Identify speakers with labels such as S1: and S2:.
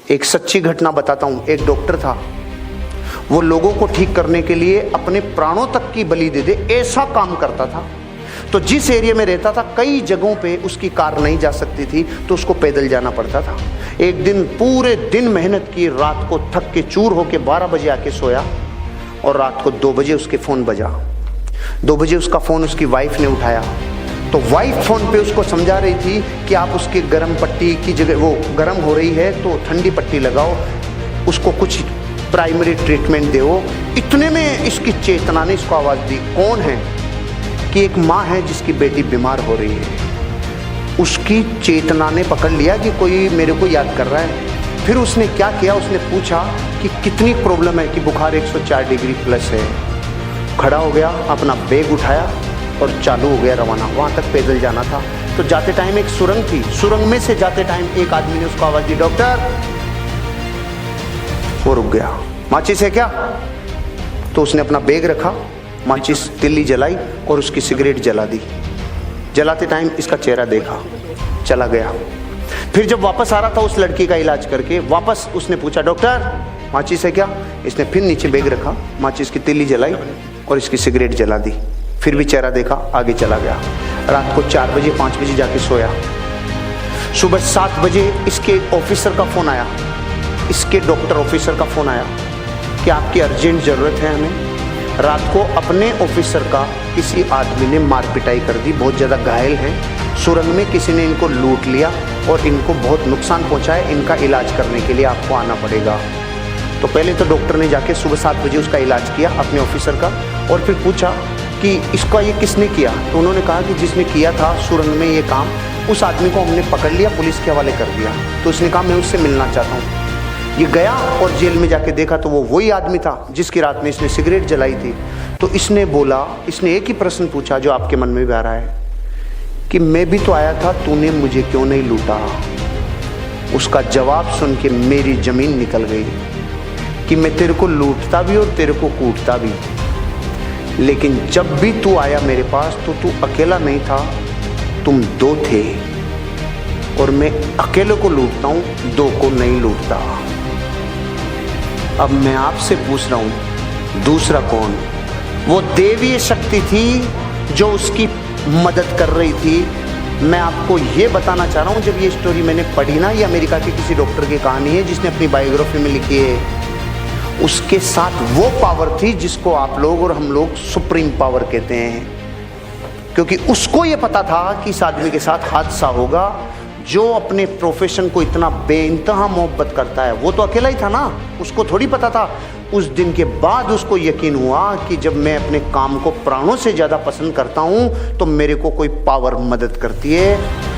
S1: एक सच्ची घटना बताता हूँ। एक डॉक्टर था, वो लोगों को ठीक करने के लिए अपने प्राणों तक की बलि दे दे ऐसा काम करता था। तो जिस एरिया में रहता था कई जगहों पे उसकी कार नहीं जा सकती थी, तो उसको पैदल जाना पड़ता था। एक दिन पूरे दिन मेहनत की, रात को थक के चूर होके 12 बजे आके सोया और रात को 2 बजे उसके फ़ोन बजा। 2 बजे उसका फ़ोन उसकी वाइफ ने उठाया, तो वाइफ फ़ोन पे उसको समझा रही थी कि आप उसकी गर्म पट्टी की जगह, वो गर्म हो रही है तो ठंडी पट्टी लगाओ, उसको कुछ प्राइमरी ट्रीटमेंट दो। इतने में इसकी चेतना ने इसको आवाज़ दी, कौन है? कि एक माँ है जिसकी बेटी बीमार हो रही है। उसकी चेतना ने पकड़ लिया कि कोई मेरे को याद कर रहा है। फिर उसने क्या किया, उसने पूछा कि कितनी प्रॉब्लम है, कि बुखार 104 डिग्री प्लस है। खड़ा हो गया, अपना बैग उठाया और चालू हो गया रवाना। वहाँ तक पैदल जाना था। तो जाते टाइम एक सुरंग थी, सुरंग में से जाते टाइम एक आदमी ने उसको आवाज़ दी, डॉक्टर। वो रुक गया। माचिस है क्या? तो उसने अपना बैग रखा, माचिस तिल्ली जलाई और उसकी सिगरेट जला दी। जलाते टाइम इसका चेहरा देखा, चला गया। फिर जब वापस आ रहा था उस लड़की का इलाज करके, वापस उसने पूछा, डॉक्टर माचिस है क्या? इसने फिर नीचे बैग रखा, माचिस की तिल्ली जलाई और इसकी सिगरेट जला दी। फिर भी चेहरा देखा, आगे चला गया। रात को 4 बजे 5 बजे जाके सोया। सुबह 7 बजे इसके ऑफिसर का फ़ोन आया, इसके डॉक्टर ऑफिसर का फ़ोन आया कि आपकी अर्जेंट ज़रूरत है हमें। रात को अपने ऑफिसर का किसी आदमी ने मार पिटाई कर दी, बहुत ज़्यादा घायल हैं। सुरंग में किसी ने इनको लूट लिया और इनको बहुत नुकसान पहुंचा है। इनका इलाज करने के लिए आपको आना पड़ेगा। तो पहले तो डॉक्टर ने जाके सुबह 7 बजे उसका इलाज किया अपने ऑफिसर का, और फिर पूछा कि इसका ये किसने किया? तो उन्होंने कहा कि जिसने किया था सुरंग में ये काम, उस आदमी को हमने पकड़ लिया, पुलिस के हवाले कर दिया। तो उसने कहा मैं उससे मिलना चाहता हूँ। ये गया और जेल में जाके देखा तो वो वही आदमी था जिसकी रात में इसने सिगरेट जलाई थी। तो इसने बोला, इसने एक ही प्रश्न पूछा जो आपके मन में भी आ रहा है कि मैं भी तो आया था, तूने मुझे क्यों नहीं लूटा? उसका जवाब सुन के मेरी जमीन निकल गई कि मैं तेरे को लूटता भी और तेरे को कूटता भी, लेकिन जब भी तू आया मेरे पास तो तू अकेला नहीं था, तुम 2 थे, और मैं अकेले को लूटता हूँ, 2 को नहीं लूटता। अब मैं आपसे पूछ रहा हूँ, दूसरा कौन? वो देवीय शक्ति थी जो उसकी मदद कर रही थी। मैं आपको ये बताना चाह रहा हूँ, जब ये स्टोरी मैंने पढ़ी ना, ये अमेरिका के किसी डॉक्टर की कहानी है जिसने अपनी बायोग्राफी में लिखी है। उसके साथ वो पावर थी जिसको आप लोग और हम लोग सुप्रीम पावर कहते हैं, क्योंकि उसको ये पता था कि इस आदमी के साथ हादसा होगा। जो अपने प्रोफेशन को इतना बेइंतहा मोहब्बत करता है, वो तो अकेला ही था ना, उसको थोड़ी पता था। उस दिन के बाद उसको यकीन हुआ कि जब मैं अपने काम को प्राणों से ज़्यादा पसंद करता हूँ तो मेरे को कोई पावर मदद करती है।